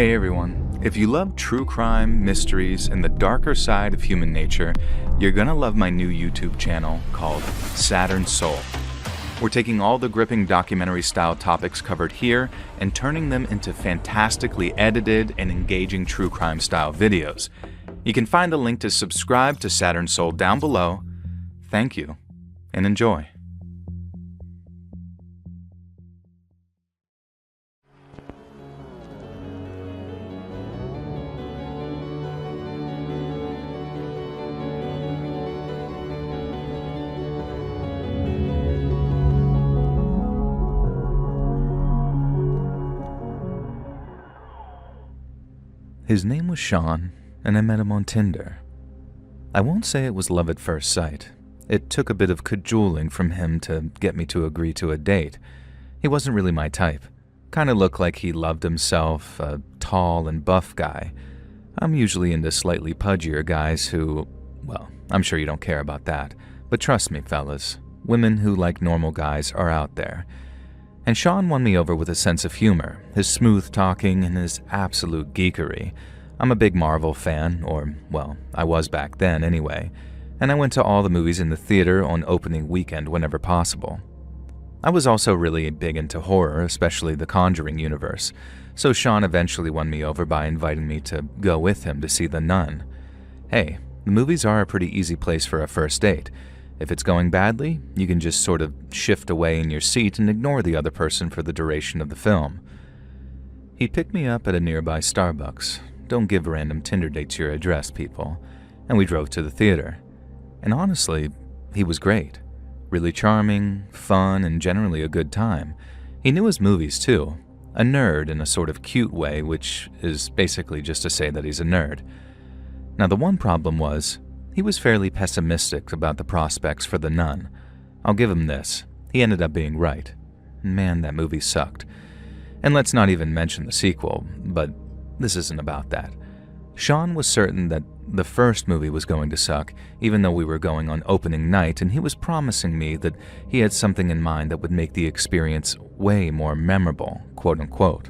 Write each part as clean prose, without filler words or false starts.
Hey everyone, if you love true crime, mysteries, and the darker side of human nature, you're gonna love my new YouTube channel called Saturn Soul. We're taking all the gripping documentary-style topics covered here and turning them into fantastically edited and engaging true crime-style videos. You can find the link to subscribe to Saturn Soul down below. Thank you, and enjoy. His name was Sean, and I met him on Tinder. I won't say it was love at first sight. It took a bit of cajoling from him to get me to agree to a date. He wasn't really my type. Kinda looked like he loved himself, a tall and buff guy. I'm usually into slightly pudgier guys who, well, I'm sure you don't care about that. But trust me, fellas, women who like normal guys are out there. And Sean won me over with a sense of humor, his smooth talking, and his absolute geekery. I'm a big Marvel fan, or, well, I was back then anyway, and I went to all the movies in the theater on opening weekend whenever possible. I was also really big into horror, especially the Conjuring universe, so Sean eventually won me over by inviting me to go with him to see The Nun. Hey, the movies are a pretty easy place for a first date. If it's going badly, you can just sort of shift away in your seat and ignore the other person for the duration of the film. He picked me up at a nearby Starbucks. Don't give random Tinder dates your address, people. And we drove to the theater. And honestly, he was great. Really charming, fun, and generally a good time. He knew his movies too. A nerd in a sort of cute way, which is basically just to say that he's a nerd. Now the one problem was, he was fairly pessimistic about the prospects for The Nun. I'll give him this. He ended up being right. Man, that movie sucked. And let's not even mention the sequel, but this isn't about that. Sean was certain that the first movie was going to suck, even though we were going on opening night, and he was promising me that he had something in mind that would make the experience way more memorable, quote-unquote.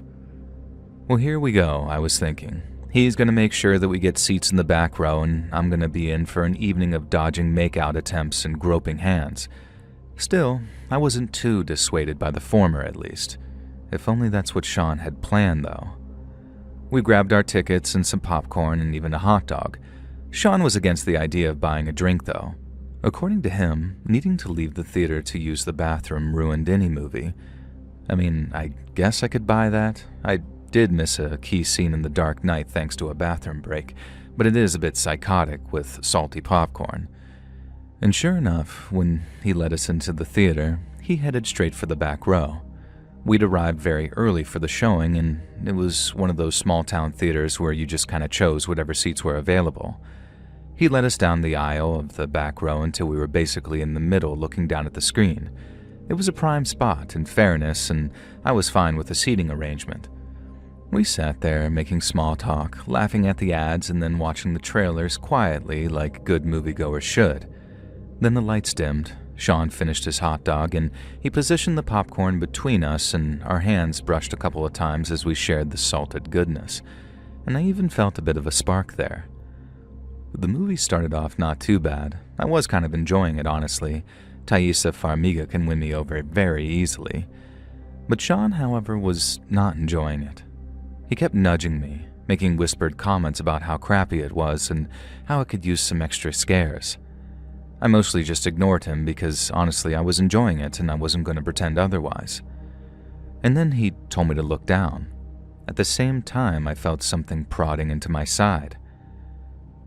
Well, here we go, I was thinking. He's going to make sure that we get seats in the back row, and I'm going to be in for an evening of dodging make-out attempts and groping hands. Still, I wasn't too dissuaded by the former, at least. If only that's what Sean had planned, though. We grabbed our tickets and some popcorn and even a hot dog. Sean was against the idea of buying a drink, though. According to him, needing to leave the theater to use the bathroom ruined any movie. I mean, I guess I could buy that. I did miss a key scene in The Dark Knight thanks to a bathroom break, but it is a bit psychotic with salty popcorn. And sure enough, when he led us into the theater, he headed straight for the back row. We'd arrived very early for the showing, and it was one of those small-town theaters where you just kind of chose whatever seats were available. He led us down the aisle of the back row until we were basically in the middle looking down at the screen. It was a prime spot, in fairness, and I was fine with the seating arrangement. We sat there making small talk, laughing at the ads and then watching the trailers quietly like good moviegoers should. Then the lights dimmed, Sean finished his hot dog, and he positioned the popcorn between us, and our hands brushed a couple of times as we shared the salted goodness. And I even felt a bit of a spark there. The movie started off not too bad. I was kind of enjoying it, honestly. Thaisa Farmiga can win me over very easily. But Sean, however, was not enjoying it. He kept nudging me, making whispered comments about how crappy it was and how it could use some extra scares. I mostly just ignored him because, honestly, I was enjoying it and I wasn't going to pretend otherwise. And then he told me to look down. At the same time, I felt something prodding into my side.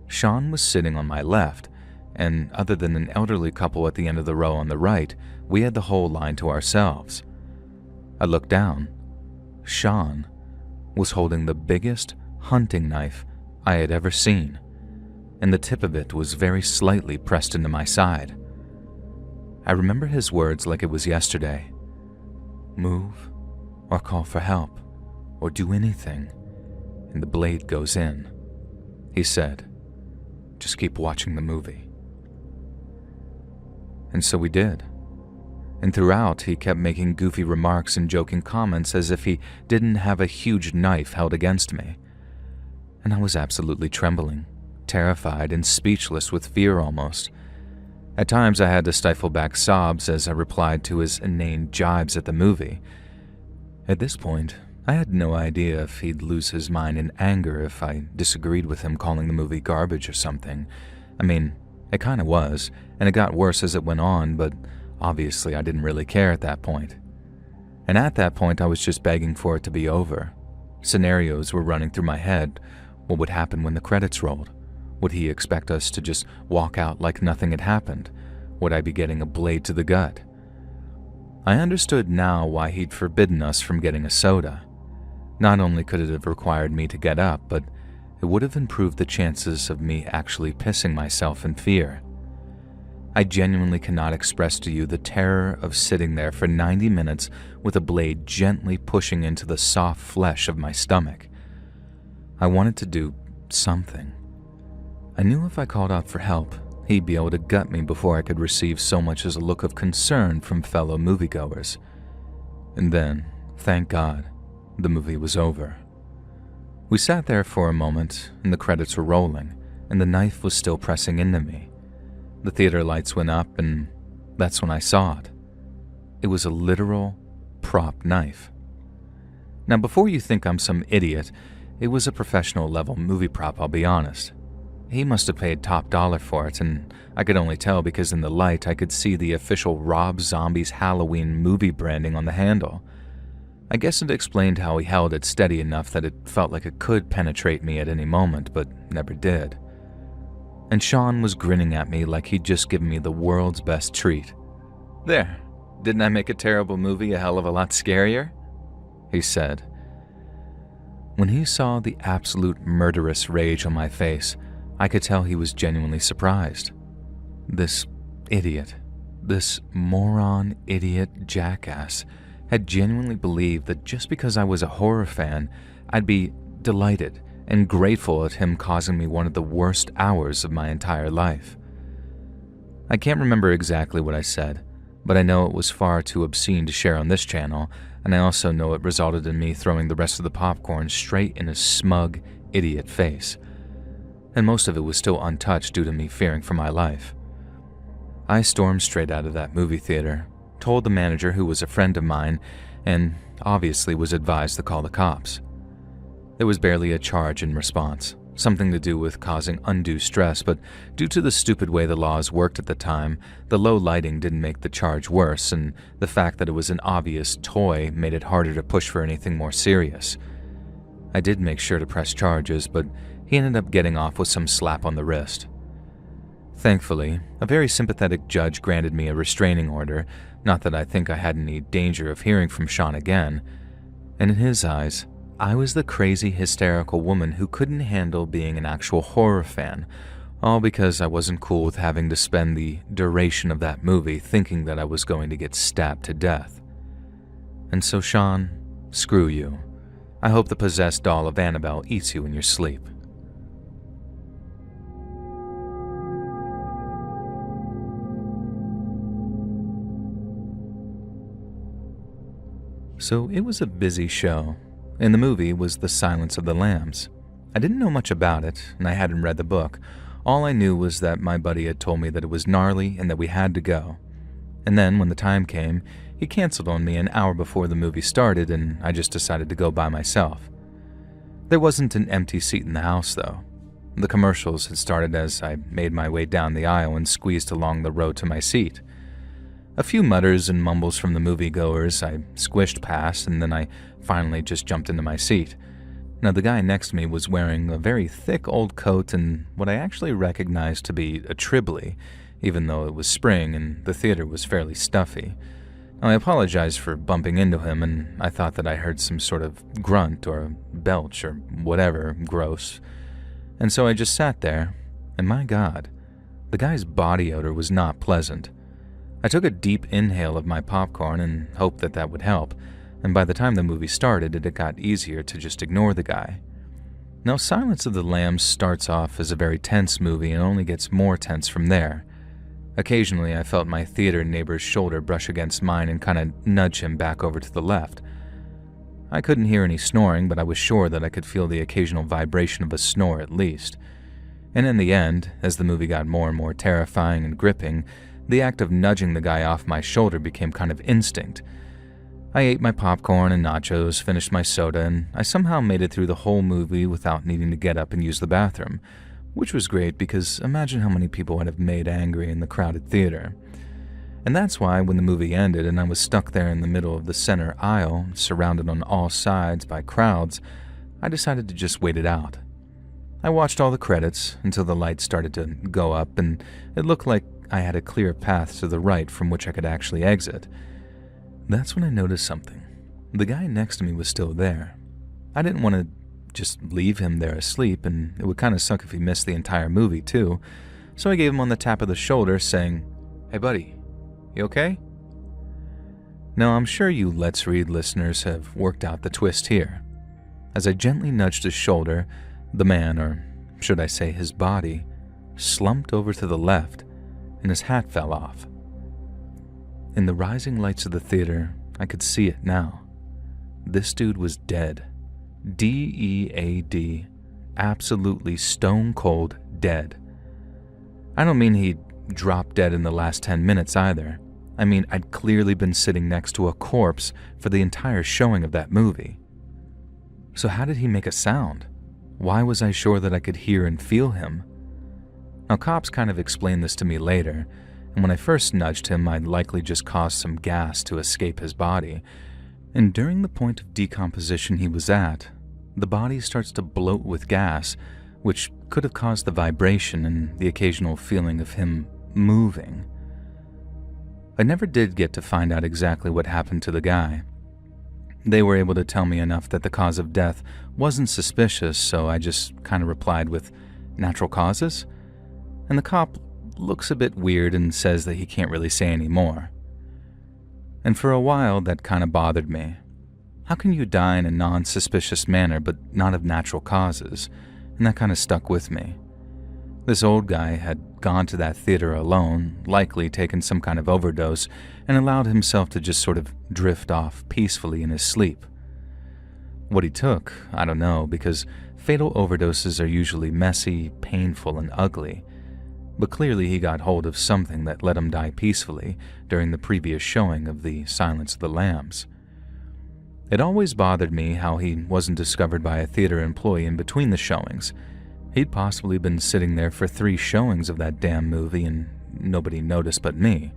Sean was sitting on my left, and other than an elderly couple at the end of the row on the right, we had the whole line to ourselves. I looked down. Sean was holding the biggest hunting knife I had ever seen, and the tip of it was very slightly pressed into my side. I remember his words like it was yesterday. Move, or call for help, or do anything, and the blade goes in. He said, just keep watching the movie. And so we did. and throughout he kept making goofy remarks and joking comments as if he didn't have a huge knife held against me. And I was absolutely trembling, terrified and speechless with fear almost. At times I had to stifle back sobs as I replied to his inane jibes at the movie. At this point, I had no idea if he'd lose his mind in anger if I disagreed with him calling the movie garbage or something. I mean, it kinda was, and it got worse as it went on, but obviously I didn't really care at that point. And at that point I was just begging for it to be over. Scenarios were running through my head. What would happen when the credits rolled? Would he expect us to just walk out like nothing had happened? Would I be getting a blade to the gut? I understood now why he'd forbidden us from getting a soda. Not only could it have required me to get up, but it would have improved the chances of me actually pissing myself in fear. I genuinely cannot express to you the terror of sitting there for 90 minutes with a blade gently pushing into the soft flesh of my stomach. I wanted to do something. I knew if I called out for help, he'd be able to gut me before I could receive so much as a look of concern from fellow moviegoers. And then, thank God, the movie was over. We sat there for a moment, and the credits were rolling, and the knife was still pressing into me. The theater lights went up, and that's when I saw it. It was a literal prop knife. Now, before you think I'm some idiot, it was a professional-level movie prop, I'll be honest. He must have paid top dollar for it, and I could only tell because in the light I could see the official Rob Zombie's Halloween movie branding on the handle. I guess it explained how he held it steady enough that it felt like it could penetrate me at any moment, but never did. And Sean was grinning at me like he'd just given me the world's best treat. "There, didn't I make a terrible movie a hell of a lot scarier?" he said. When he saw the absolute murderous rage on my face, I could tell he was genuinely surprised. This idiot, this moron idiot jackass, had genuinely believed that just because I was a horror fan, I'd be delighted and grateful at him causing me one of the worst hours of my entire life. I can't remember exactly what I said, but I know it was far too obscene to share on this channel, and I also know it resulted in me throwing the rest of the popcorn straight in his smug, idiot face. And most of it was still untouched due to me fearing for my life. I stormed straight out of that movie theater, told the manager who was a friend of mine, and obviously was advised to call the cops. There was barely a charge in response, something to do with causing undue stress, but due to the stupid way the laws worked at the time, the low lighting didn't make the charge worse, and the fact that it was an obvious toy made it harder to push for anything more serious. I did make sure to press charges, but he ended up getting off with some slap on the wrist. Thankfully, a very sympathetic judge granted me a restraining order, not that I think I had any danger of hearing from Sean again, and in his eyes, I was the crazy, hysterical woman who couldn't handle being an actual horror fan, all because I wasn't cool with having to spend the duration of that movie thinking that I was going to get stabbed to death. And so, Sean, screw you. I hope the possessed doll of Annabelle eats you in your sleep. So it was a busy show, and the movie was The Silence of the Lambs. I didn't know much about it, and I hadn't read the book. All I knew was that my buddy had told me that it was gnarly and that we had to go. And then, when the time came, he canceled on me an hour before the movie started, and I just decided to go by myself. There wasn't an empty seat in the house, though. The commercials had started as I made my way down the aisle and squeezed along the road to my seat. A few mutters and mumbles from the moviegoers I squished past, and then I finally just jumped into my seat. Now, the guy next to me was wearing a very thick old coat and what I actually recognized to be a Tribbley, even though it was spring and the theater was fairly stuffy. Now, I apologized for bumping into him, and I thought that I heard some sort of grunt or belch or whatever gross. And so I just sat there, and my God, the guy's body odor was not pleasant. I took a deep inhale of my popcorn and hoped that that would help, and by the time the movie started, it got easier to just ignore the guy. Now, Silence of the Lambs starts off as a very tense movie and only gets more tense from there. Occasionally, I felt my theater neighbor's shoulder brush against mine and kind of nudge him back over to the left. I couldn't hear any snoring, but I was sure that I could feel the occasional vibration of a snore at least. And in the end, as the movie got more and more terrifying and gripping, the act of nudging the guy off my shoulder became kind of instinct. I ate my popcorn and nachos, finished my soda, and I somehow made it through the whole movie without needing to get up and use the bathroom, which was great because imagine how many people I'd have made angry in the crowded theater. And that's why when the movie ended and I was stuck there in the middle of the center aisle, surrounded on all sides by crowds, I decided to just wait it out. I watched all the credits until the lights started to go up and it looked like I had a clear path to the right from which I could actually exit. That's when I noticed something. The guy next to me was still there. I didn't want to just leave him there asleep, and it would kind of suck if he missed the entire movie too, so I gave him on the tap of the shoulder saying, "Hey buddy, you okay?" Now I'm sure you Let's Read listeners have worked out the twist here. As I gently nudged his shoulder, the man, or should I say his body, slumped over to the left and his hat fell off. In the rising lights of the theater, I could see it now. This dude was dead. D-E-A-D. Absolutely stone cold dead. I don't mean he dropped dead in the last 10 minutes either. I mean I'd clearly been sitting next to a corpse for the entire showing of that movie. So how did he make a sound? Why was I sure that I could hear and feel him? Now cops kind of explained this to me later, and when I first nudged him, I'd likely just caused some gas to escape his body. And during the point of decomposition he was at, the body starts to bloat with gas, which could have caused the vibration and the occasional feeling of him moving. I never did get to find out exactly what happened to the guy. They were able to tell me enough that the cause of death wasn't suspicious, so I just kind of replied with natural causes, and the cop looks a bit weird and says that he can't really say any more. And for a while, that kind of bothered me. How can you die in a non-suspicious manner but not of natural causes? And that kind of stuck with me. This old guy had gone to that theater alone, likely taken some kind of overdose, and allowed himself to just sort of drift off peacefully in his sleep. What he took, I don't know, because fatal overdoses are usually messy, painful, and ugly. But clearly he got hold of something that let him die peacefully during the previous showing of The Silence of the Lambs. It always bothered me how he wasn't discovered by a theater employee in between the showings. He'd possibly been sitting there for 3 showings of that damn movie and nobody noticed but me.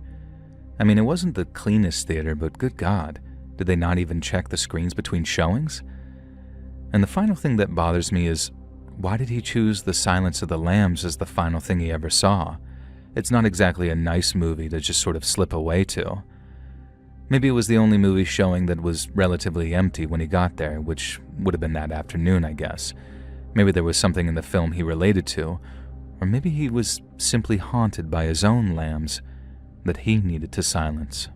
I mean, it wasn't the cleanest theater, but good God, did they not even check the screens between showings? And the final thing that bothers me is, why did he choose The Silence of the Lambs as the final thing he ever saw? It's not exactly a nice movie to just sort of slip away to. Maybe it was the only movie showing that was relatively empty when he got there, which would have been that afternoon, I guess. Maybe there was something in the film he related to, or maybe he was simply haunted by his own lambs that he needed to silence.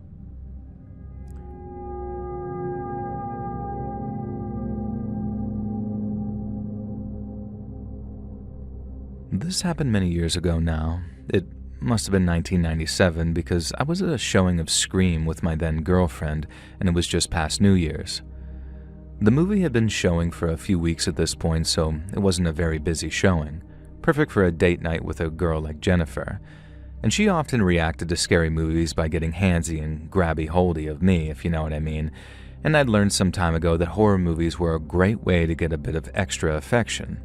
This happened many years ago now. It must have been 1997 because I was at a showing of Scream with my then girlfriend, and it was just past New Year's. The movie had been showing for a few weeks at this point, so it wasn't a very busy showing. Perfect for a date night with a girl like Jennifer. And she often reacted to scary movies by getting handsy and grabby-holdy of me, if you know what I mean. And I'd learned some time ago that horror movies were a great way to get a bit of extra affection.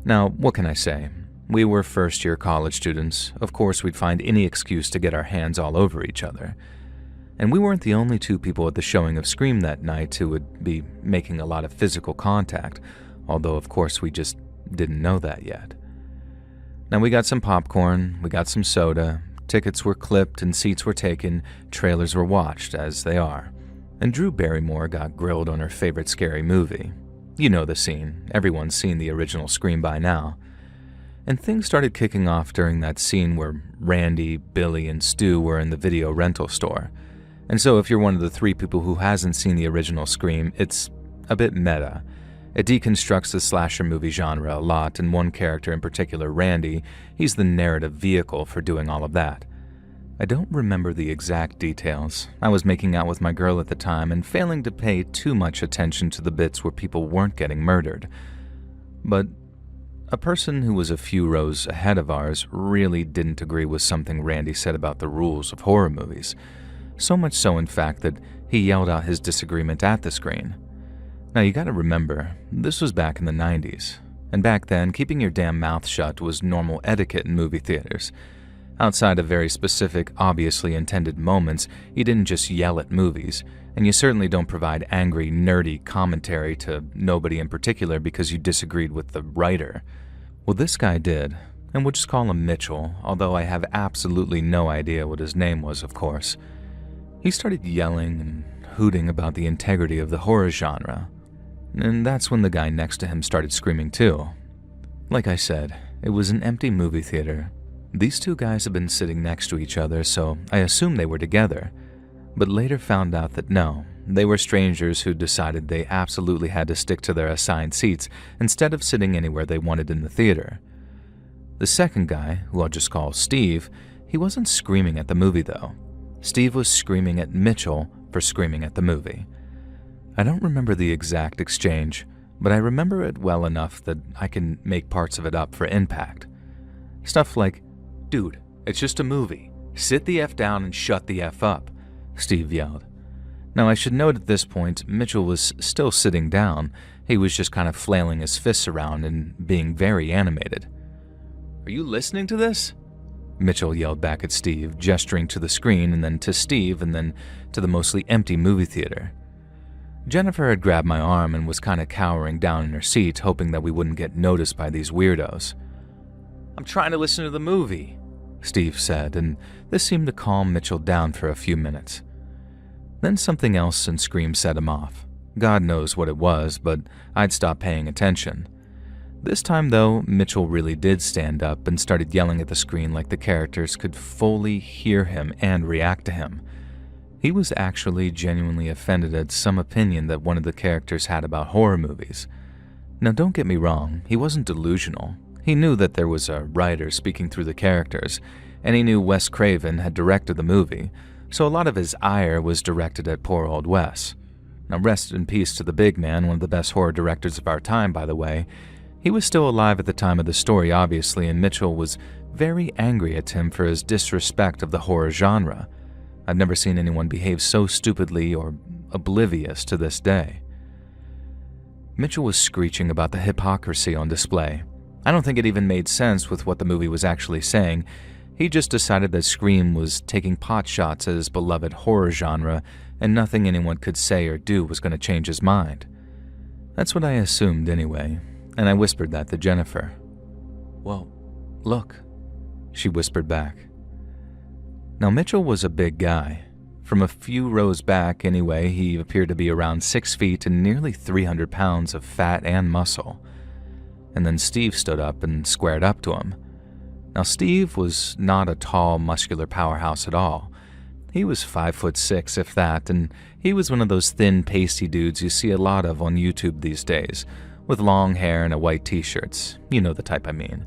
Now, what can I say? We were first-year college students. Of course, we'd find any excuse to get our hands all over each other. And we weren't the only 2 people at the showing of Scream that night who would be making a lot of physical contact, although of course we just didn't know that yet. Now we got some popcorn, we got some soda, tickets were clipped and seats were taken, trailers were watched, as they are. And Drew Barrymore got grilled on her favorite scary movie. You know the scene, everyone's seen the original Scream by now. And things started kicking off during that scene where Randy, Billy, and Stu were in the video rental store. And so if you're one of the 3 people who hasn't seen the original Scream, it's a bit meta. It deconstructs the slasher movie genre a lot, and one character in particular, Randy, he's the narrative vehicle for doing all of that. I don't remember the exact details. I was making out with my girl at the time and failing to pay too much attention to the bits where people weren't getting murdered. But a person who was a few rows ahead of ours really didn't agree with something Randy said about the rules of horror movies. So much so, in fact, that he yelled out his disagreement at the screen. Now, you gotta remember, this was back in the 90s. And back then, keeping your damn mouth shut was normal etiquette in movie theaters. Outside of very specific, obviously intended moments, you didn't just yell at movies, and you certainly don't provide angry, nerdy commentary to nobody in particular because you disagreed with the writer. Well, this guy did, and we'll just call him Mitchell, although I have absolutely no idea what his name was, of course. He started yelling and hooting about the integrity of the horror genre, and that's when the guy next to him started screaming too. Like I said, it was an empty movie theater. These two guys had been sitting next to each other, so I assumed they were together, but later found out that no, they were strangers who decided they absolutely had to stick to their assigned seats instead of sitting anywhere they wanted in the theater. The second guy, who I'll just call Steve, he wasn't screaming at the movie though. Steve was screaming at Mitchell for screaming at the movie. I don't remember the exact exchange, but I remember it well enough that I can make parts of it up for impact. Stuff like, "Dude, it's just a movie. Sit the F down and shut the F up," Steve yelled. Now, I should note at this point, Mitchell was still sitting down. He was just kind of flailing his fists around and being very animated. "Are you listening to this?" Mitchell yelled back at Steve, gesturing to the screen and then to Steve and then to the mostly empty movie theater. Jennifer had grabbed my arm and was kind of cowering down in her seat, hoping that we wouldn't get noticed by these weirdos. "I'm trying to listen to the movie," Steve said, and this seemed to calm Mitchell down for a few minutes. Then something else and scream set him off. God knows what it was, but I'd stopped paying attention. This time, though, Mitchell really did stand up and started yelling at the screen like the characters could fully hear him and react to him. He was actually genuinely offended at some opinion that one of the characters had about horror movies. Now, don't get me wrong, he wasn't delusional. He knew that there was a writer speaking through the characters, and he knew Wes Craven had directed the movie, so a lot of his ire was directed at poor old Wes. Now, rest in peace to the big man, one of the best horror directors of our time, by the way. He was still alive at the time of the story, obviously, and Mitchell was very angry at him for his disrespect of the horror genre. I've never seen anyone behave so stupidly or oblivious to this day. Mitchell was screeching about the hypocrisy on display. I don't think it even made sense with what the movie was actually saying. He just decided that Scream was taking pot shots at his beloved horror genre, and nothing anyone could say or do was going to change his mind. That's what I assumed anyway, and I whispered that to Jennifer. "Well, look," she whispered back. Now, Mitchell was a big guy. From a few rows back anyway, he appeared to be around 6 feet and nearly 300 pounds of fat and muscle. And then Steve stood up and squared up to him. Now, Steve was not a tall, muscular powerhouse at all. He was 5'6", if that, and he was one of those thin, pasty dudes you see a lot of on YouTube these days, with long hair and a white t-shirts. You know the type I mean.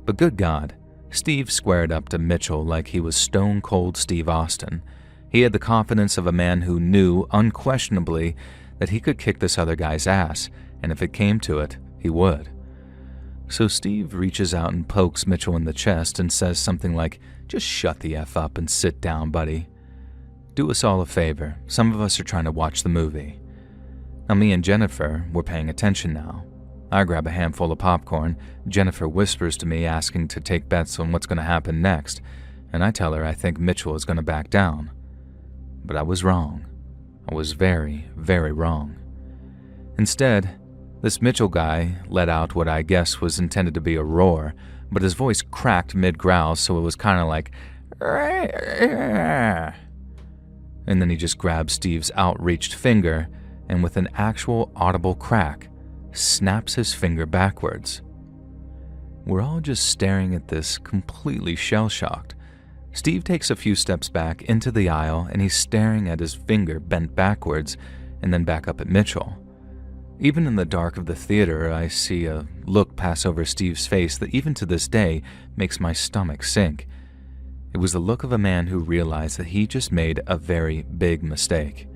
But good God, Steve squared up to Mitchell like he was stone cold Steve Austin. He had the confidence of a man who knew, unquestionably, that he could kick this other guy's ass, and if it came to it, he would. So Steve reaches out and pokes Mitchell in the chest and says something like, "Just shut the F up and sit down, buddy. Do us all a favor. Some of us are trying to watch the movie." Now, me and Jennifer were paying attention now. I grab a handful of popcorn. Jennifer whispers to me, asking to take bets on what's going to happen next, and I tell her I think Mitchell is going to back down. But I was wrong. I was very, very wrong. Instead, this Mitchell guy let out what I guess was intended to be a roar, but his voice cracked mid-growl, so it was kind of like, and then he just grabbed Steve's outreached finger, and with an actual audible crack, snaps his finger backwards. We're all just staring at this, completely shell-shocked. Steve takes a few steps back into the aisle, and he's staring at his finger bent backwards, and then back up at Mitchell. Even in the dark of the theater, I see a look pass over Steve's face that even to this day makes my stomach sink. It was the look of a man who realized that he just made a very big mistake.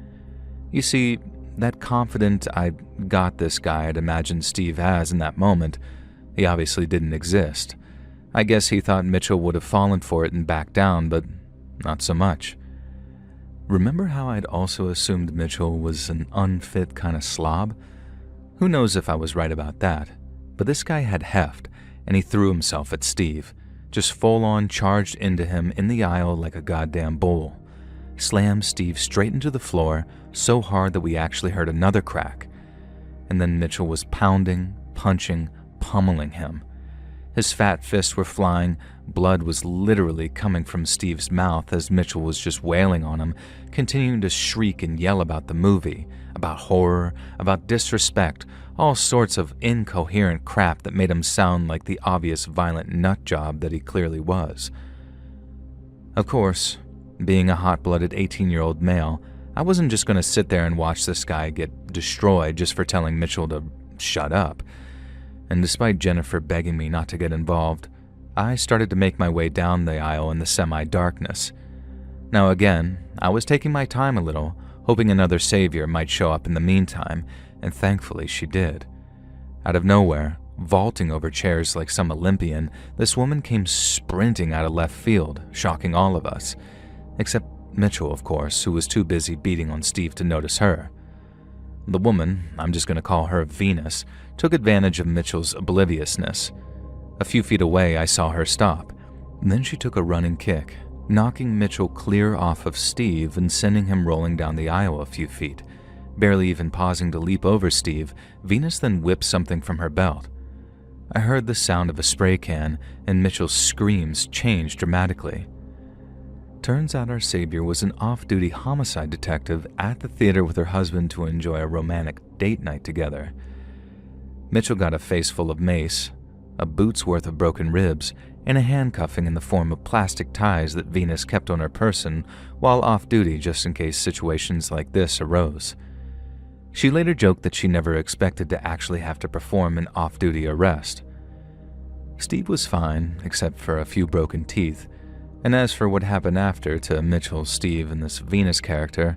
You see, that confident "I got this" guy I'd imagined Steve has in that moment, he obviously didn't exist. I guess he thought Mitchell would have fallen for it and backed down, but not so much. Remember how I'd also assumed Mitchell was an unfit kind of slob? Who knows if I was right about that, but this guy had heft, and he threw himself at Steve, just full-on charged into him in the aisle like a goddamn bull. Slammed Steve straight into the floor so hard that we actually heard another crack. And then Mitchell was pounding, punching, pummeling him. His fat fists were flying, blood was literally coming from Steve's mouth as Mitchell was just wailing on him, continuing to shriek and yell about the movie, about horror, about disrespect, all sorts of incoherent crap that made him sound like the obvious violent nutjob that he clearly was. Of course, being a hot-blooded 18-year-old male, I wasn't just going to sit there and watch this guy get destroyed just for telling Mitchell to shut up. And despite Jennifer begging me not to get involved, I started to make my way down the aisle in the semi-darkness. Now again, I was taking my time a little, hoping another savior might show up in the meantime, and thankfully she did. Out of nowhere, vaulting over chairs like some Olympian, this woman came sprinting out of left field, shocking all of us. Except Mitchell, of course, who was too busy beating on Steve to notice her. The woman, I'm just going to call her Venus, took advantage of Mitchell's obliviousness. A few feet away, I saw her stop. Then she took a running kick, knocking Mitchell clear off of Steve and sending him rolling down the aisle a few feet. Barely even pausing to leap over Steve, Venus then whipped something from her belt. I heard the sound of a spray can, and Mitchell's screams changed dramatically. Turns out our savior was an off-duty homicide detective at the theater with her husband to enjoy a romantic date night together. Mitchell got a face full of mace, a boot's worth of broken ribs, and a handcuffing in the form of plastic ties that Venus kept on her person while off-duty just in case situations like this arose. She later joked that she never expected to actually have to perform an off-duty arrest. Steve was fine, except for a few broken teeth, and as for what happened after to Mitchell, Steve, and this Venus character,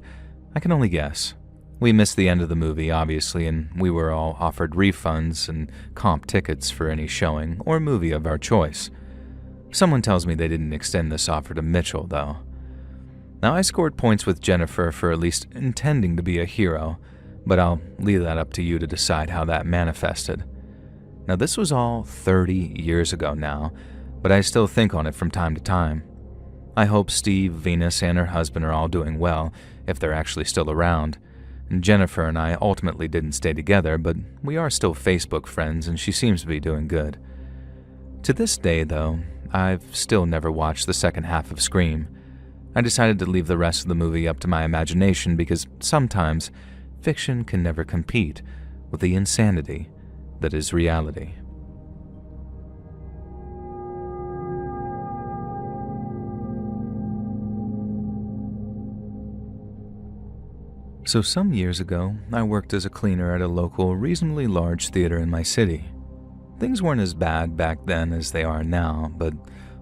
I can only guess. We missed the end of the movie, obviously, and we were all offered refunds and comp tickets for any showing or movie of our choice. Someone tells me they didn't extend this offer to Mitchell, though. Now, I scored points with Jennifer for at least intending to be a hero, but I'll leave that up to you to decide how that manifested. Now, this was all 30 years ago now, but I still think on it from time to time. I hope Steve, Venus, and her husband are all doing well, if they're actually still around. And Jennifer and I ultimately didn't stay together, but we are still Facebook friends, and she seems to be doing good. To this day, though, I've still never watched the second half of Scream. I decided to leave the rest of the movie up to my imagination because sometimes fiction can never compete with the insanity that is reality. So some years ago, I worked as a cleaner at a local, reasonably large theater in my city. Things weren't as bad back then as they are now, but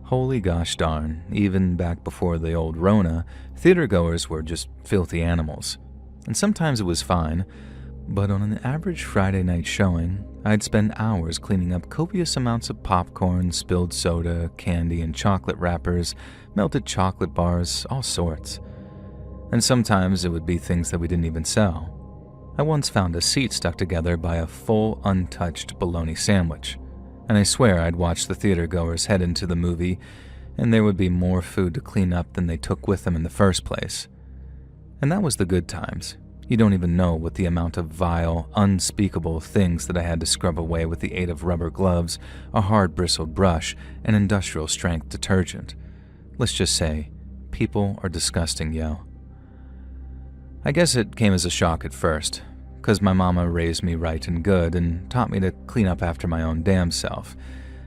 holy gosh darn, even back before the old Rona, theatergoers were just filthy animals. And sometimes it was fine, but on an average Friday night showing, I'd spend hours cleaning up copious amounts of popcorn, spilled soda, candy, and chocolate wrappers, melted chocolate bars, all sorts. And sometimes it would be things that we didn't even sell. I once found a seat stuck together by a full, untouched bologna sandwich, and I swear I'd watch the theatergoers head into the movie, and there would be more food to clean up than they took with them in the first place. And that was the good times. You don't even know what the amount of vile, unspeakable things that I had to scrub away with the aid of rubber gloves, a hard-bristled brush, and industrial-strength detergent. Let's just say, people are disgusting, yo. I guess it came as a shock at first, because my mama raised me right and good and taught me to clean up after my own damn self.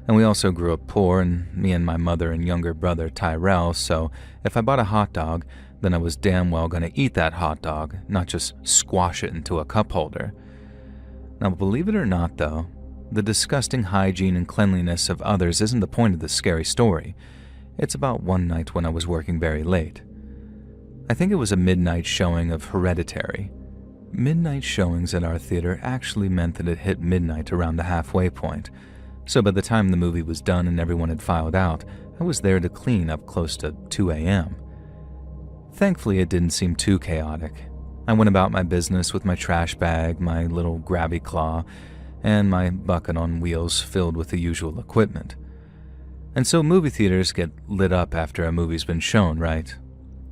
And we also grew up poor, and me and my mother and younger brother Tyrell, so if I bought a hot dog, then I was damn well gonna eat that hot dog, not just squash it into a cup holder. Now, believe it or not, though, the disgusting hygiene and cleanliness of others isn't the point of this scary story. It's about one night when I was working very late. I think it was a midnight showing of Hereditary. Midnight showings at our theater actually meant that it hit midnight around the halfway point, so by the time the movie was done and everyone had filed out, I was there to clean up close to 2 a.m. Thankfully, it didn't seem too chaotic. I went about my business with my trash bag, my little grabby claw, and my bucket on wheels filled with the usual equipment. And so movie theaters get lit up after a movie's been shown, right?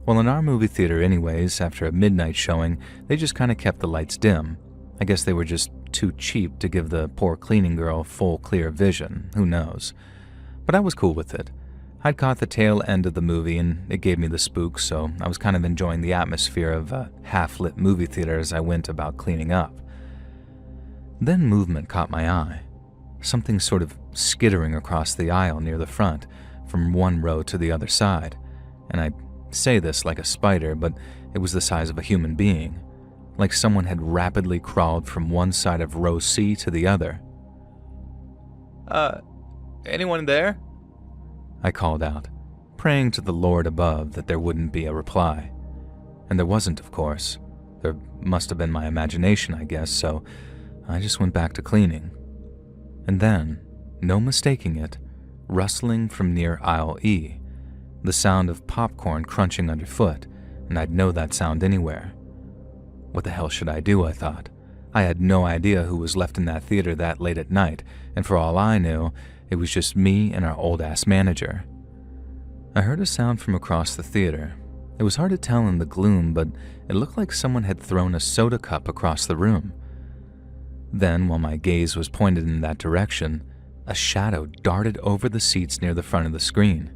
Well, in our movie theater anyways, after a midnight showing, they just kind of kept the lights dim. I guess they were just too cheap to give the poor cleaning girl full clear vision, who knows. But I was cool with it. I'd caught the tail end of the movie and it gave me the spooks, so I was kind of enjoying the atmosphere of a half-lit movie theater as I went about cleaning up. Then movement caught my eye. Something sort of skittering across the aisle near the front, from one row to the other side. And I say this like a spider, but it was the size of a human being. Like someone had rapidly crawled from one side of row C to the other. Anyone there?" I called out, praying to the Lord above that there wouldn't be a reply. And there wasn't, of course. There must have been my imagination, I guess, so I just went back to cleaning. And then, no mistaking it, rustling from near aisle E, the sound of popcorn crunching underfoot, and I'd know that sound anywhere. What the hell should I do, I thought. I had no idea who was left in that theater that late at night, and for all I knew, it was just me and our old-ass manager. I heard a sound from across the theater. It was hard to tell in the gloom, but it looked like someone had thrown a soda cup across the room. Then, while my gaze was pointed in that direction, a shadow darted over the seats near the front of the screen.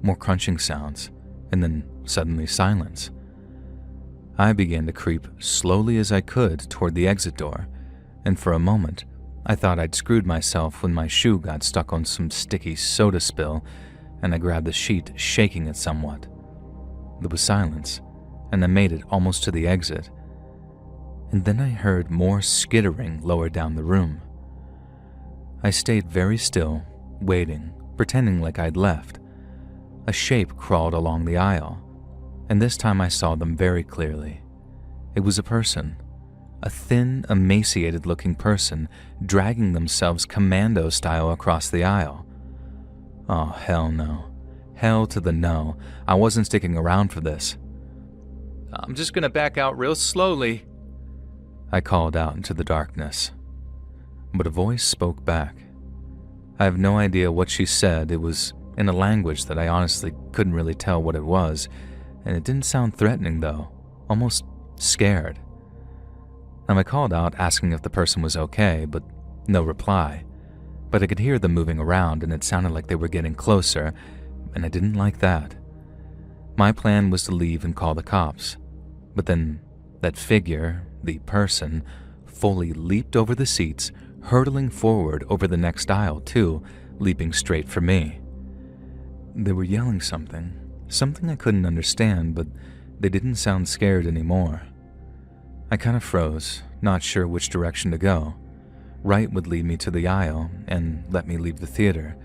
More crunching sounds, and then suddenly silence. I began to creep slowly as I could toward the exit door, and for a moment, I thought I'd screwed myself when my shoe got stuck on some sticky soda spill, and I grabbed the sheet, shaking it somewhat. There was silence, and I made it almost to the exit. And then I heard more skittering lower down the room. I stayed very still, waiting, pretending like I'd left. A shape crawled along the aisle, and this time I saw them very clearly. It was a person. A thin, emaciated-looking person dragging themselves commando-style across the aisle. Oh, hell no. Hell to the no. I wasn't sticking around for this. "I'm just gonna back out real slowly," I called out into the darkness. But a voice spoke back. I have no idea what she said. It was in a language that I honestly couldn't really tell what it was, and it didn't sound threatening though, almost scared. Now I called out asking if the person was okay, but no reply. But I could hear them moving around and it sounded like they were getting closer, and I didn't like that. My plan was to leave and call the cops, but then that figure, the person, fully leaped over the seats, hurtling forward over the next aisle too, leaping straight for me. They were yelling something I couldn't understand, but they didn't sound scared anymore. I kind of froze, not sure which direction to go. Right would lead me to the aisle and let me leave the theater,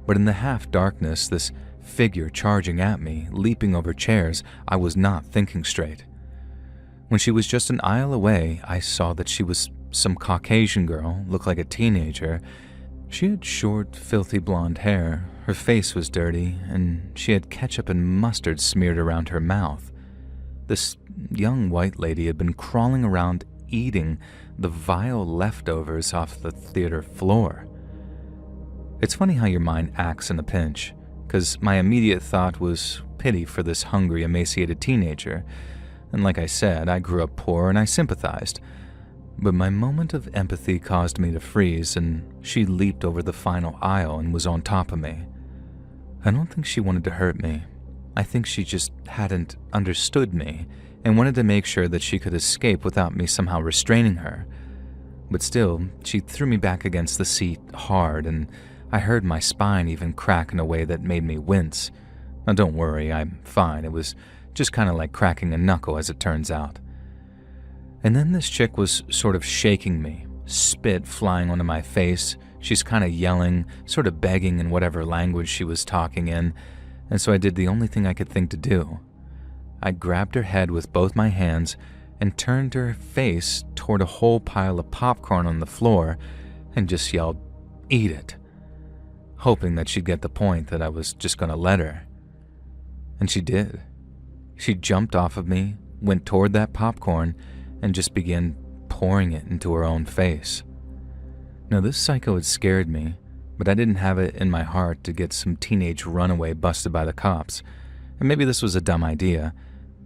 but in the half-darkness, this figure charging at me, leaping over chairs, I was not thinking straight. When she was just an aisle away, I saw that she was some Caucasian girl, looked like a teenager. She had short, filthy blonde hair, her face was dirty, and she had ketchup and mustard smeared around her mouth. This young white lady had been crawling around eating the vile leftovers off the theater floor. It's funny how your mind acts in a pinch, because my immediate thought was pity for this hungry, emaciated teenager. And like I said, I grew up poor and I sympathized. But my moment of empathy caused me to freeze, and she leaped over the final aisle and was on top of me. I don't think she wanted to hurt me. I think she just hadn't understood me and wanted to make sure that she could escape without me somehow restraining her. But still, she threw me back against the seat hard, and I heard my spine even crack in a way that made me wince. Now don't worry, I'm fine. It was just kind of like cracking a knuckle as it turns out. And then this chick was sort of shaking me, spit flying onto my face. She's kind of yelling, sort of begging in whatever language she was talking in, and so I did the only thing I could think to do. I grabbed her head with both my hands and turned her face toward a whole pile of popcorn on the floor and just yelled, "Eat it," hoping that she'd get the point that I was just going to let her. And she did. She jumped off of me, went toward that popcorn, and just began pouring it into her own face. Now, this psycho had scared me, but I didn't have it in my heart to get some teenage runaway busted by the cops. And maybe this was a dumb idea,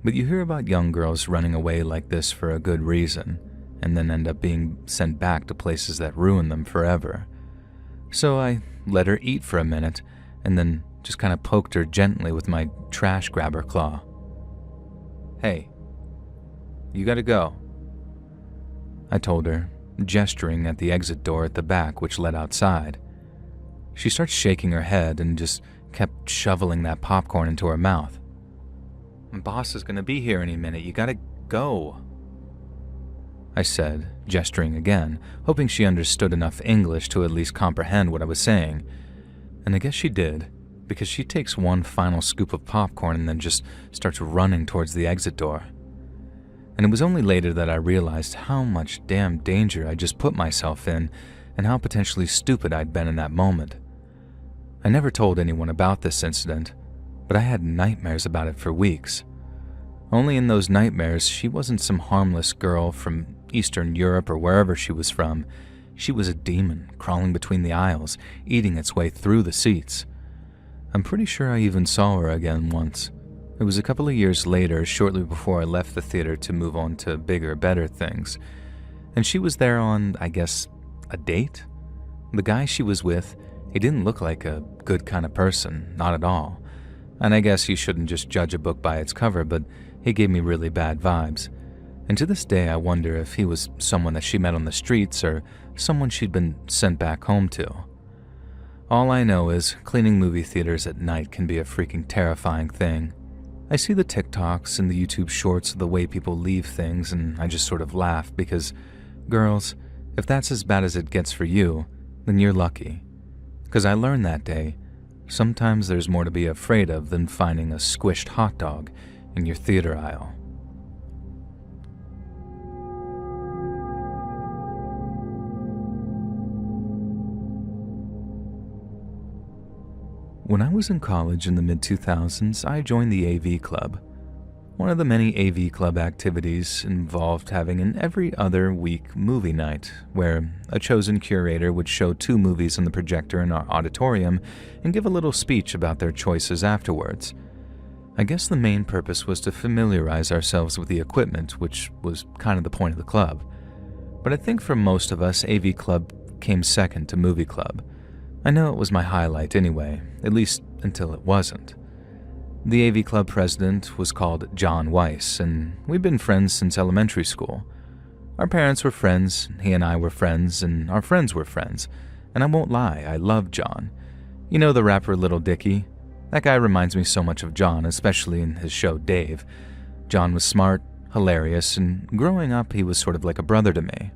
but you hear about young girls running away like this for a good reason, and then end up being sent back to places that ruin them forever. So I let her eat for a minute, and then just kind of poked her gently with my trash grabber claw. "Hey, you gotta go," I told her, gesturing at the exit door at the back which led outside. She starts shaking her head and just kept shoveling that popcorn into her mouth. "My boss is gonna be here any minute, you gotta go," I said, gesturing again, hoping she understood enough English to at least comprehend what I was saying. And I guess she did, because she takes one final scoop of popcorn and then just starts running towards the exit door. And it was only later that I realized how much damn danger I just put myself in and how potentially stupid I'd been in that moment. I never told anyone about this incident, but I had nightmares about it for weeks. Only in those nightmares, she wasn't some harmless girl from Eastern Europe or wherever she was from. She was a demon crawling between the aisles, eating its way through the seats. I'm pretty sure I even saw her again once. It was a couple of years later, shortly before I left the theater to move on to bigger, better things. And she was there on, I guess, a date? The guy she was with, he didn't look like a good kind of person, not at all. And I guess you shouldn't just judge a book by its cover, but he gave me really bad vibes. And to this day, I wonder if he was someone that she met on the streets or someone she'd been sent back home to. All I know is cleaning movie theaters at night can be a freaking terrifying thing. I see the TikToks and the YouTube shorts of the way people leave things, and I just sort of laugh because, girls, if that's as bad as it gets for you, then you're lucky. Because I learned that day, sometimes there's more to be afraid of than finding a squished hot dog in your theater aisle. When I was in college in the mid-2000s, I joined the AV Club. One of the many AV Club activities involved having an every other week movie night, where a chosen curator would show 2 movies on the projector in our auditorium and give a little speech about their choices afterwards. I guess the main purpose was to familiarize ourselves with the equipment, which was kind of the point of the club. But I think for most of us, AV Club came second to Movie Club. I know it was my highlight anyway, at least until it wasn't. The AV Club president was called John Weiss, and we'd been friends since elementary school. Our parents were friends, he and I were friends, and our friends were friends. And I won't lie, I loved John. You know the rapper Little Dicky? That guy reminds me so much of John, especially in his show Dave. John was smart, hilarious, and growing up he was sort of like a brother to me.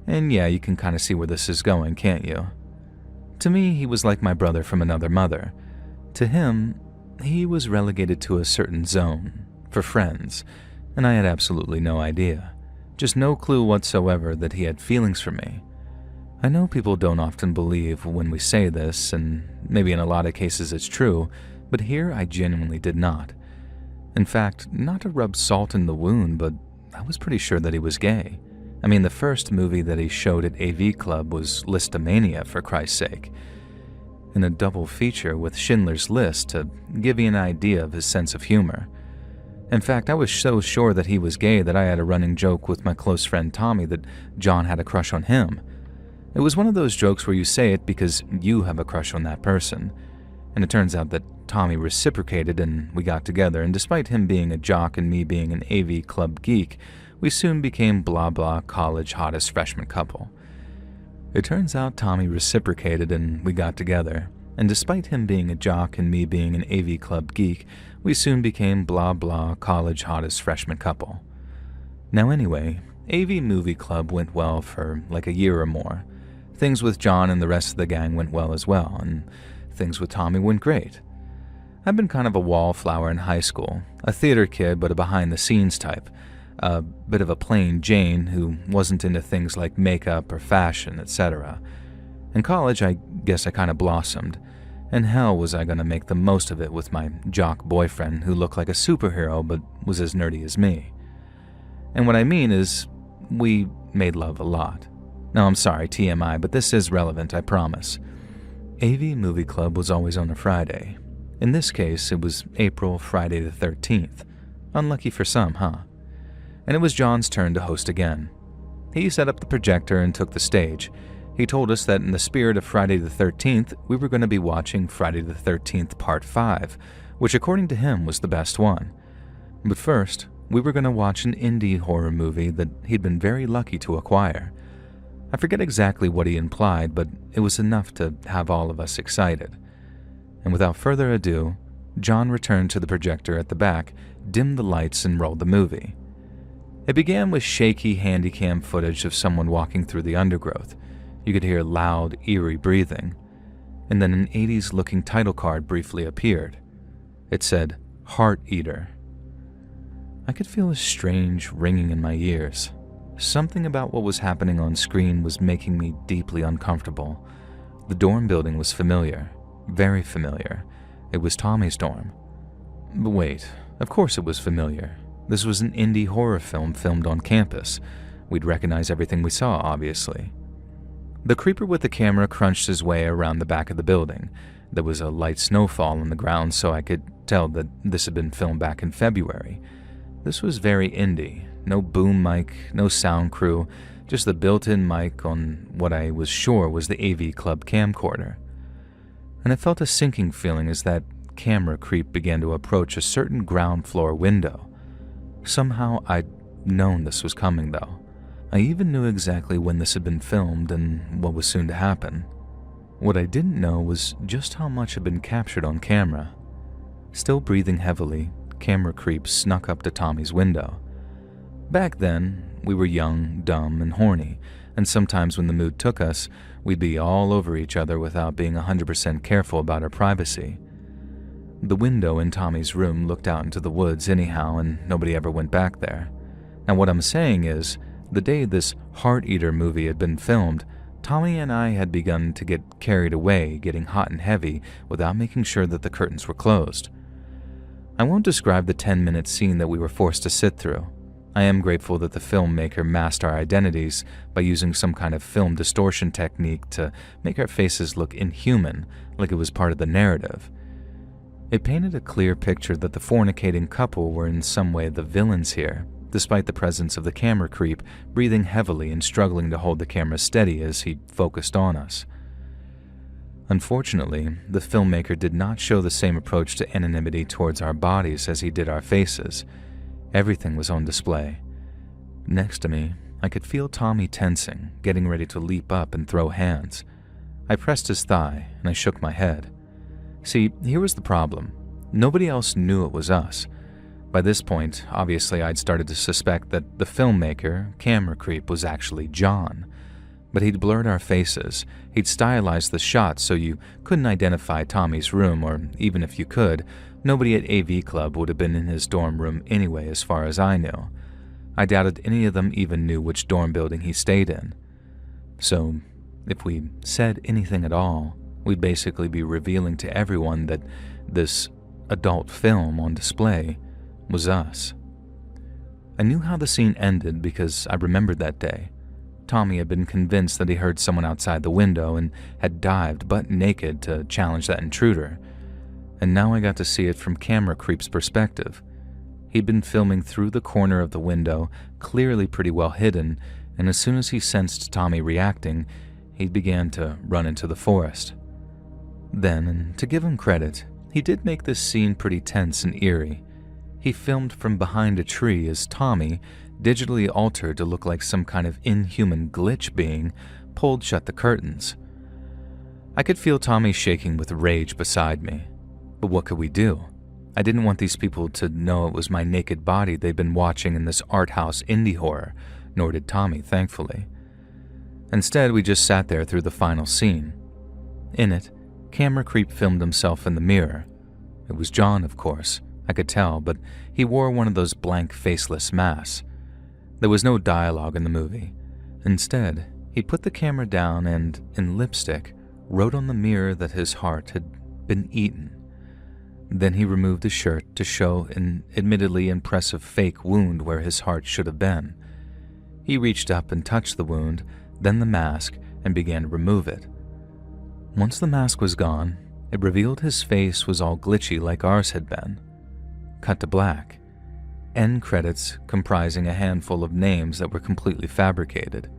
And yeah, you can kind of see where this is going, can't you? To me, he was like my brother from another mother. To him, he was relegated to a certain zone, for friends, and I had absolutely no idea. Just no clue whatsoever that he had feelings for me. I know people don't often believe when we say this, and maybe in a lot of cases it's true, but here I genuinely did not. In fact, not to rub salt in the wound, but I was pretty sure that he was gay. I mean, the first movie that he showed at AV Club was Listomania, for Christ's sake. In a double feature with Schindler's List to give you an idea of his sense of humor. In fact, I was so sure that he was gay that I had a running joke with my close friend Tommy that John had a crush on him. It was one of those jokes where you say it because you have a crush on that person. And it turns out that Tommy reciprocated and we got together, and despite him being a jock and me being an AV Club geek, we soon became blah blah college hottest freshman couple. It turns out Tommy reciprocated and we got together, and despite him being a jock and me being an AV Club geek, we soon became blah blah college hottest freshman couple. Now anyway, AV Movie Club went well for like a year or more. Things with John and the rest of the gang went well as well, and things with Tommy went great. I've been kind of a wallflower in high school, a theater kid but a behind-the-scenes type, a bit of a plain Jane who wasn't into things like makeup or fashion, etc. In college, I guess I kind of blossomed, and hell was I going to make the most of it with my jock boyfriend who looked like a superhero but was as nerdy as me. And what I mean is, we made love a lot. No, I'm sorry, TMI, but this is relevant, I promise. AV Movie Club was always on a Friday. In this case, it was April Friday the 13th. Unlucky for some, huh? And it was John's turn to host again. He set up the projector and took the stage. He told us that in the spirit of Friday the 13th, we were going to be watching Friday the 13th Part 5, which according to him was the best one. But first, we were going to watch an indie horror movie that he'd been very lucky to acquire. I forget exactly what he implied, but it was enough to have all of us excited. And without further ado, John returned to the projector at the back, dimmed the lights, and rolled the movie. It began with shaky handycam footage of someone walking through the undergrowth. You could hear loud, eerie breathing. And then an 80s-looking title card briefly appeared. It said, Heart Eater. I could feel a strange ringing in my ears. Something about what was happening on screen was making me deeply uncomfortable. The dorm building was familiar. Very familiar. It was Tommy's dorm. But wait, of course it was familiar. This was an indie horror film filmed on campus. We'd recognize everything we saw, obviously. The creeper with the camera crunched his way around the back of the building. There was a light snowfall on the ground, so I could tell that this had been filmed back in February. This was very indie. No boom mic, no sound crew, just the built-in mic on what I was sure was the AV Club camcorder. And I felt a sinking feeling as that camera creep began to approach a certain ground floor window. Somehow I'd known this was coming, though. I even knew exactly when this had been filmed and what was soon to happen. What I didn't know was just how much had been captured on camera. Still breathing heavily, camera creep snuck up to Tommy's window. Back then, we were young, dumb, and horny, and sometimes when the mood took us, we'd be all over each other without being 100% careful about our privacy. The window in Tommy's room looked out into the woods anyhow, and nobody ever went back there. Now what I'm saying is, the day this Heart Eater movie had been filmed, Tommy and I had begun to get carried away, getting hot and heavy without making sure that the curtains were closed. I won't describe the 10-minute scene that we were forced to sit through. I am grateful that the filmmaker masked our identities by using some kind of film distortion technique to make our faces look inhuman, like it was part of the narrative. It painted a clear picture that the fornicating couple were in some way the villains here, despite the presence of the camera creep breathing heavily and struggling to hold the camera steady as he focused on us. Unfortunately, the filmmaker did not show the same approach to anonymity towards our bodies as he did our faces. Everything was on display. Next to me, I could feel Tommy tensing, getting ready to leap up and throw hands. I pressed his thigh, and I shook my head. See, here was the problem. Nobody else knew it was us. By this point, obviously I'd started to suspect that the filmmaker, camera creep, was actually John. But he'd blurred our faces, he'd stylized the shots so you couldn't identify Tommy's room, or even if you could, nobody at AV Club would have been in his dorm room anyway as far as I knew. I doubted any of them even knew which dorm building he stayed in. So, if we said anything at all, we'd basically be revealing to everyone that this adult film on display was us. I knew how the scene ended because I remembered that day. Tommy had been convinced that he heard someone outside the window and had dived butt naked to challenge that intruder. And now I got to see it from camera creep's perspective. He'd been filming through the corner of the window, clearly pretty well hidden, and as soon as he sensed Tommy reacting, he began to run into the forest. Then, and to give him credit, he did make this scene pretty tense and eerie. He filmed from behind a tree as Tommy, digitally altered to look like some kind of inhuman glitch being, pulled shut the curtains. I could feel Tommy shaking with rage beside me. But what could we do? I didn't want these people to know it was my naked body they'd been watching in this art house indie horror, nor did Tommy, thankfully. Instead, we just sat there through the final scene. In it, Camera Creep filmed himself in the mirror. It was John, of course, I could tell, but he wore one of those blank, faceless masks. There was no dialogue in the movie. Instead, he put the camera down and, in lipstick, wrote on the mirror that his heart had been eaten. Then he removed his shirt to show an admittedly impressive fake wound where his heart should have been. He reached up and touched the wound, then the mask, and began to remove it. Once the mask was gone, it revealed his face was all glitchy like ours had been. Cut to black. End credits comprising a handful of names that were completely fabricated.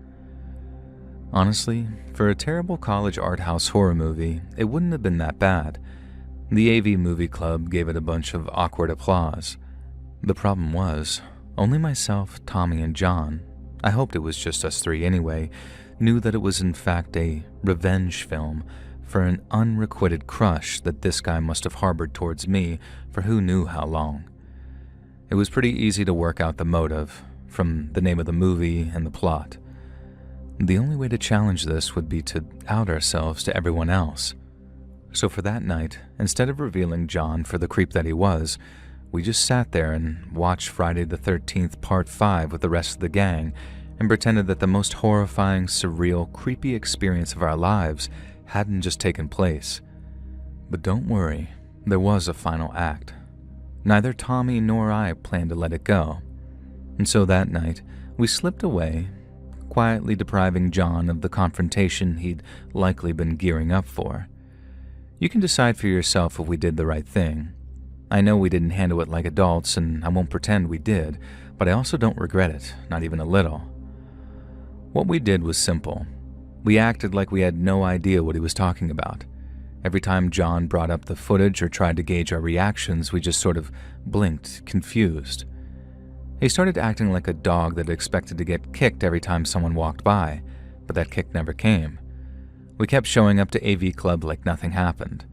Honestly, for a terrible college art house horror movie, it wouldn't have been that bad. The AV Movie Club gave it a bunch of awkward applause. The problem was, only myself, Tommy, and John, I hoped it was just us three anyway, knew that it was in fact a revenge film for an unrequited crush that this guy must have harbored towards me for who knew how long. It was pretty easy to work out the motive from the name of the movie and the plot. The only way to challenge this would be to out ourselves to everyone else. So for that night, instead of revealing John for the creep that he was, we just sat there and watched Friday the 13th Part 5 with the rest of the gang and pretended that the most horrifying, surreal, creepy experience of our lives hadn't just taken place. But don't worry, there was a final act. Neither Tommy nor I planned to let it go. And so that night, we slipped away, quietly depriving John of the confrontation he'd likely been gearing up for. You can decide for yourself if we did the right thing. I know we didn't handle it like adults, and I won't pretend we did, but I also don't regret it, not even a little. What we did was simple. We acted like we had no idea what he was talking about. Every time John brought up the footage or tried to gauge our reactions, we just sort of blinked, confused. He started acting like a dog that expected to get kicked every time someone walked by, but that kick never came. We kept showing up to AV Club like nothing happened.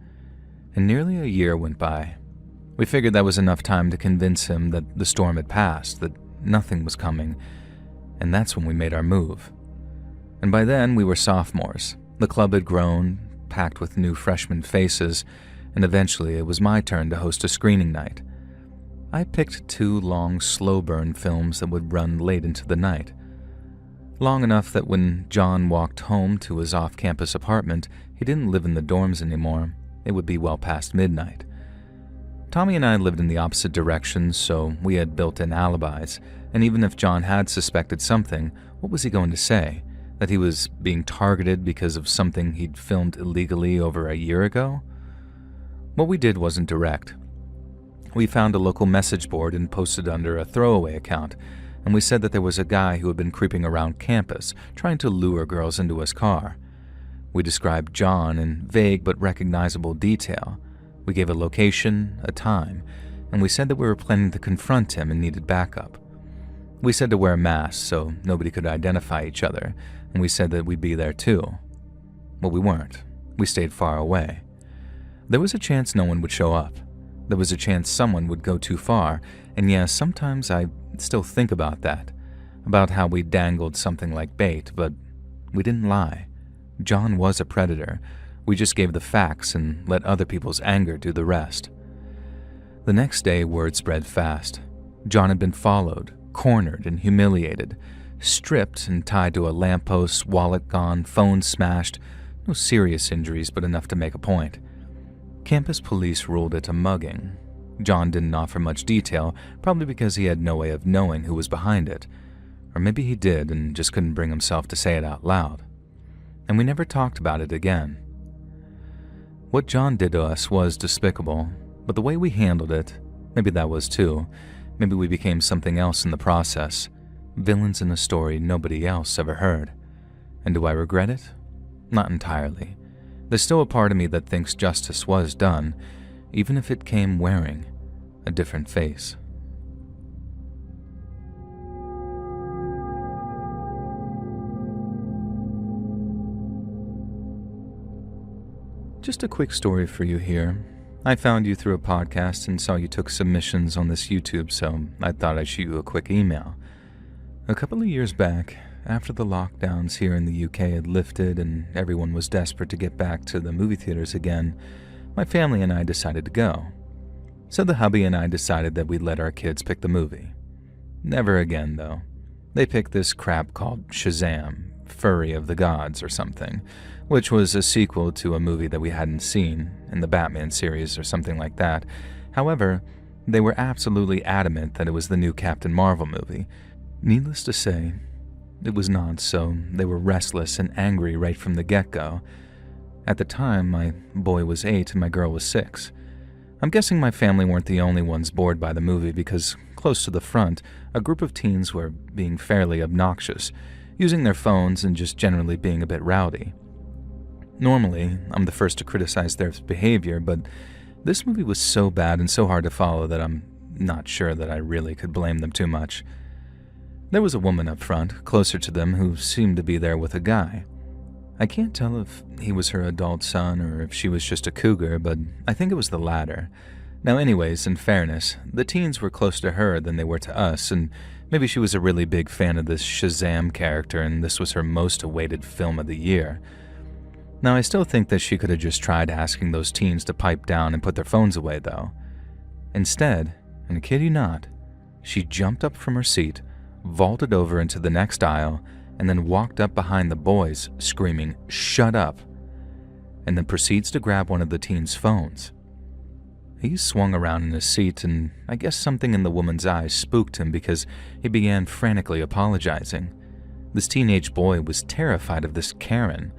And nearly a year went by. We figured that was enough time to convince him that the storm had passed, that nothing was coming, and that's when we made our move. And by then, we were sophomores. The club had grown, packed with new freshman faces, and eventually it was my turn to host a screening night. I picked 2 long, slow-burn films that would run late into the night. Long enough that when John walked home to his off-campus apartment, he didn't live in the dorms anymore. It would be well past midnight. Tommy and I lived in the opposite directions, so we had built-in alibis, and even if John had suspected something, what was he going to say? That he was being targeted because of something he'd filmed illegally over a year ago? What we did wasn't direct. We found a local message board and posted under a throwaway account, and we said that there was a guy who had been creeping around campus, trying to lure girls into his car. We described John in vague but recognizable detail. We gave a location, a time, and we said that we were planning to confront him and needed backup. We said to wear masks so nobody could identify each other, and we said that we'd be there too. Well, we weren't. We stayed far away. There was a chance no one would show up. There was a chance someone would go too far, and yes, sometimes I still think about that, about how we dangled something like bait, but we didn't lie. John was a predator. We just gave the facts and let other people's anger do the rest. The next day, word spread fast. John had been followed, cornered, and humiliated, stripped and tied to a lamppost, wallet gone, phone smashed. No serious injuries, but enough to make a point. Campus police ruled it a mugging. John didn't offer much detail, probably because he had no way of knowing who was behind it. Or maybe he did and just couldn't bring himself to say it out loud. And we never talked about it again. What John did to us was despicable, but the way we handled it, maybe that was too. Maybe we became something else in the process. Villains in a story nobody else ever heard. And do I regret it? Not entirely. There's still a part of me that thinks justice was done, even if it came wearing a different face. Just a quick story for you here. I found you through a podcast and saw you took submissions on this YouTube, so I thought I'd shoot you a quick email. A couple of years back, after the lockdowns here in the UK had lifted and everyone was desperate to get back to the movie theaters again, my family and I decided to go. So the hubby and I decided that we'd let our kids pick the movie. Never again, though. They picked this crap called Shazam, Fury of the Gods or something, which was a sequel to a movie that we hadn't seen in the Batman series or something like that. However, they were absolutely adamant that it was the new Captain Marvel movie. Needless to say, it was not, so they were restless and angry right from the get-go. At the time, my boy was 8 and my girl was 6. I'm guessing my family weren't the only ones bored by the movie because, close to the front, a group of teens were being fairly obnoxious, using their phones and just generally being a bit rowdy. Normally, I'm the first to criticize their behavior, but this movie was so bad and so hard to follow that I'm not sure that I really could blame them too much. There was a woman up front, closer to them, who seemed to be there with a guy. I can't tell if he was her adult son or if she was just a cougar, but I think it was the latter. Now anyways, in fairness, the teens were closer to her than they were to us, and maybe she was a really big fan of this Shazam character and this was her most awaited film of the year. Now I still think that she could have just tried asking those teens to pipe down and put their phones away though. Instead, and I kid you not, she jumped up from her seat, vaulted over into the next aisle, and then walked up behind the boys, screaming, "Shut up!" and then proceeds to grab one of the teens' phones. He swung around in his seat, and I guess something in the woman's eyes spooked him because he began frantically apologizing. This teenage boy was terrified of this Karen.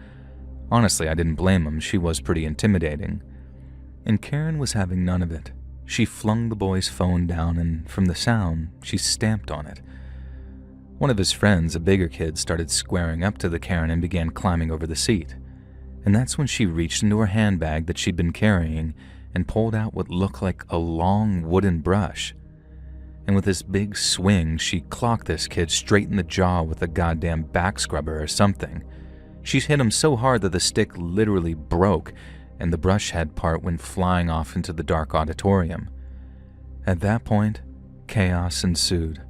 Honestly, I didn't blame him, she was pretty intimidating. And Karen was having none of it. She flung the boy's phone down, and from the sound, she stamped on it. One of his friends, a bigger kid, started squaring up to the Karen and began climbing over the seat. And that's when she reached into her handbag that she'd been carrying and pulled out what looked like a long wooden brush. And with this big swing, she clocked this kid straight in the jaw with a goddamn back scrubber or something. She hit him so hard that the stick literally broke, and the brush head part went flying off into the dark auditorium. At that point, chaos ensued.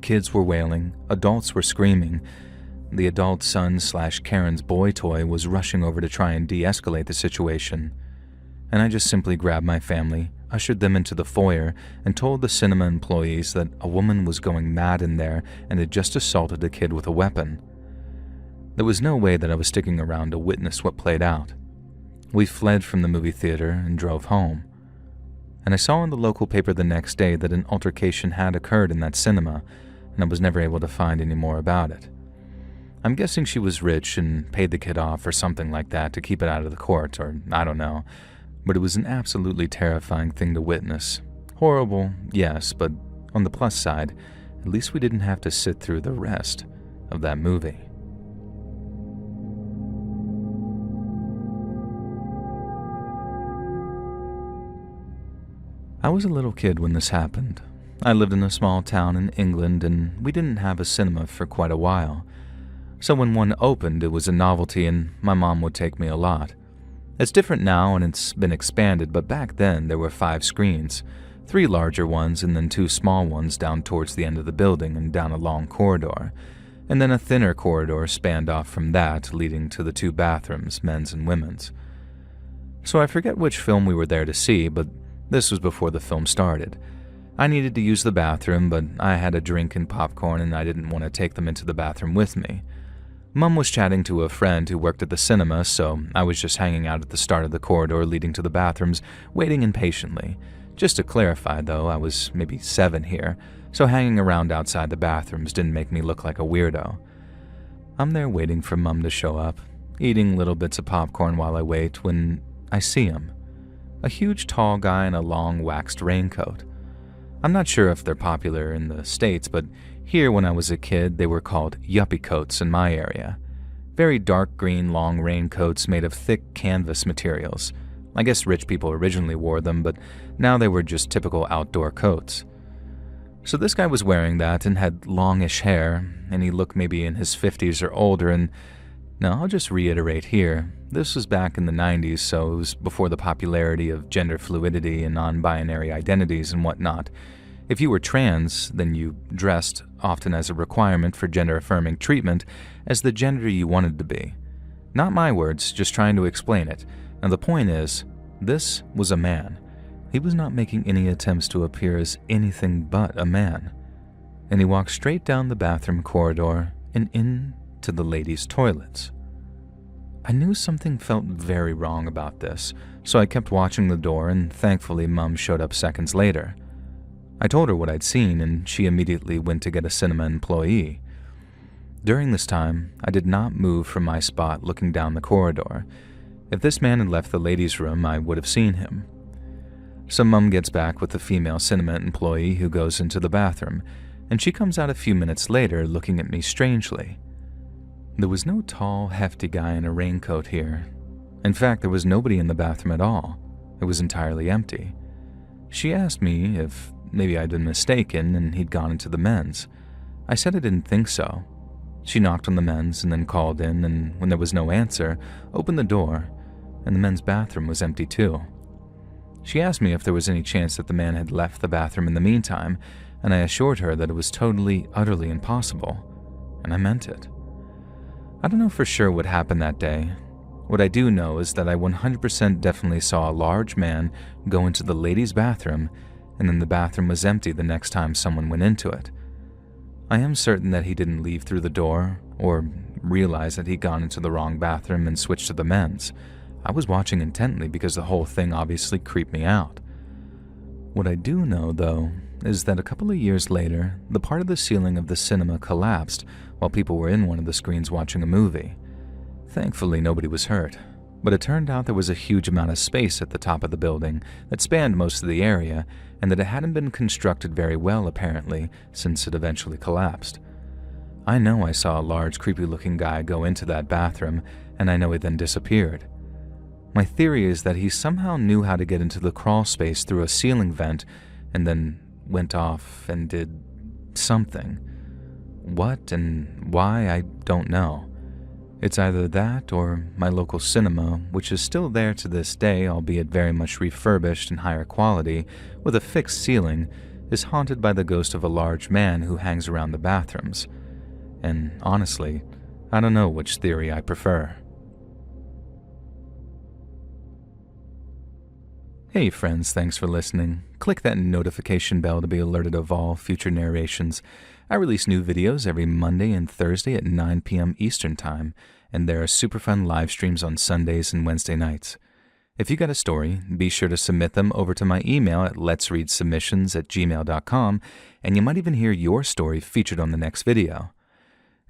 Kids were wailing, adults were screaming. The adult son/Karen's boy toy was rushing over to try and de-escalate the situation. And I just simply grabbed my family, ushered them into the foyer, and told the cinema employees that a woman was going mad in there and had just assaulted a kid with a weapon. There was no way that I was sticking around to witness what played out. We fled from the movie theater and drove home. And I saw in the local paper the next day that an altercation had occurred in that cinema, and I was never able to find any more about it. I'm guessing she was rich and paid the kid off or something like that to keep it out of the court, or I don't know. But it was an absolutely terrifying thing to witness. Horrible, yes, but on the plus side, at least we didn't have to sit through the rest of that movie. I was a little kid when this happened. I lived in a small town in England, and we didn't have a cinema for quite a while. So when one opened, it was a novelty, and my mom would take me a lot. It's different now, and it's been expanded, but back then there were 5 screens, 3 larger ones and then 2 small ones down towards the end of the building and down a long corridor, and then a thinner corridor spanned off from that, leading to the 2 bathrooms, men's and women's. So I forget which film we were there to see, but this was before the film started. I needed to use the bathroom, but I had a drink and popcorn and I didn't want to take them into the bathroom with me. Mom was chatting to a friend who worked at the cinema, so I was just hanging out at the start of the corridor leading to the bathrooms, waiting impatiently. Just to clarify, though, I was maybe 7 here, so hanging around outside the bathrooms didn't make me look like a weirdo. I'm there waiting for Mom to show up, eating little bits of popcorn while I wait, when I see him. A huge tall guy in a long waxed raincoat. I'm not sure if they're popular in the States, but here when I was a kid they were called yuppie coats in my area. Very dark green long raincoats made of thick canvas materials. I guess rich people originally wore them, but now they were just typical outdoor coats. So this guy was wearing that and had longish hair, and he looked maybe in his 50s or older, and now I'll just reiterate here, this was back in the 90s, so it was before the popularity of gender fluidity and non-binary identities and whatnot. If you were trans, then you dressed, often as a requirement for gender-affirming treatment, as the gender you wanted to be. Not my words, just trying to explain it. And the point is, this was a man. He was not making any attempts to appear as anything but a man. And he walked straight down the bathroom corridor and into the ladies' toilets. I knew something felt very wrong about this, so I kept watching the door, and thankfully Mum showed up seconds later. I told her what I'd seen, and she immediately went to get a cinema employee. During this time, I did not move from my spot looking down the corridor. If this man had left the ladies' room, I would have seen him. So Mum gets back with the female cinema employee who goes into the bathroom, and she comes out a few minutes later looking at me strangely. There was no tall, hefty guy in a raincoat here. In fact, there was nobody in the bathroom at all. It was entirely empty. She asked me if maybe I'd been mistaken and he'd gone into the men's. I said I didn't think so. She knocked on the men's and then called in, and when there was no answer, opened the door, and the men's bathroom was empty too. She asked me if there was any chance that the man had left the bathroom in the meantime, and I assured her that it was totally, utterly impossible, and I meant it. I don't know for sure what happened that day. What I do know is that I 100% definitely saw a large man go into the ladies' bathroom, and then the bathroom was empty the next time someone went into it. I am certain that he didn't leave through the door, or realize that he'd gone into the wrong bathroom and switched to the men's. I was watching intently because the whole thing obviously creeped me out. What I do know, though, is that a couple of years later, the part of the ceiling of the cinema collapsed while people were in one of the screens watching a movie. Thankfully, nobody was hurt, but it turned out there was a huge amount of space at the top of the building that spanned most of the area, and that it hadn't been constructed very well apparently since it eventually collapsed. I know I saw a large, creepy-looking guy go into that bathroom, and I know he then disappeared. My theory is that he somehow knew how to get into the crawl space through a ceiling vent, and then went off and did something. What and why, I don't know. It's either that or my local cinema, which is still there to this day, albeit very much refurbished and higher quality, with a fixed ceiling, is haunted by the ghost of a large man who hangs around the bathrooms. And honestly, I don't know which theory I prefer. Hey friends, thanks for listening. Click that notification bell to be alerted of all future narrations. I release new videos every Monday and Thursday at 9 p.m. Eastern Time, and there are super fun live streams on Sundays and Wednesday nights. If you got a story, be sure to submit them over to my email at letsreadsubmissions@gmail.com, and you might even hear your story featured on the next video.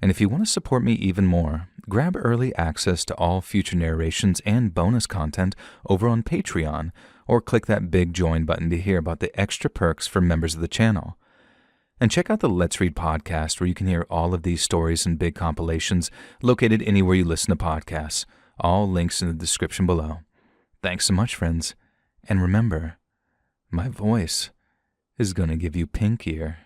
And if you want to support me even more, grab early access to all future narrations and bonus content over on Patreon, or click that big join button to hear about the extra perks for members of the channel. And check out the Let's Read podcast, where you can hear all of these stories and big compilations located anywhere you listen to podcasts. All links in the description below. Thanks so much, friends. And remember, my voice is going to give you pink ear.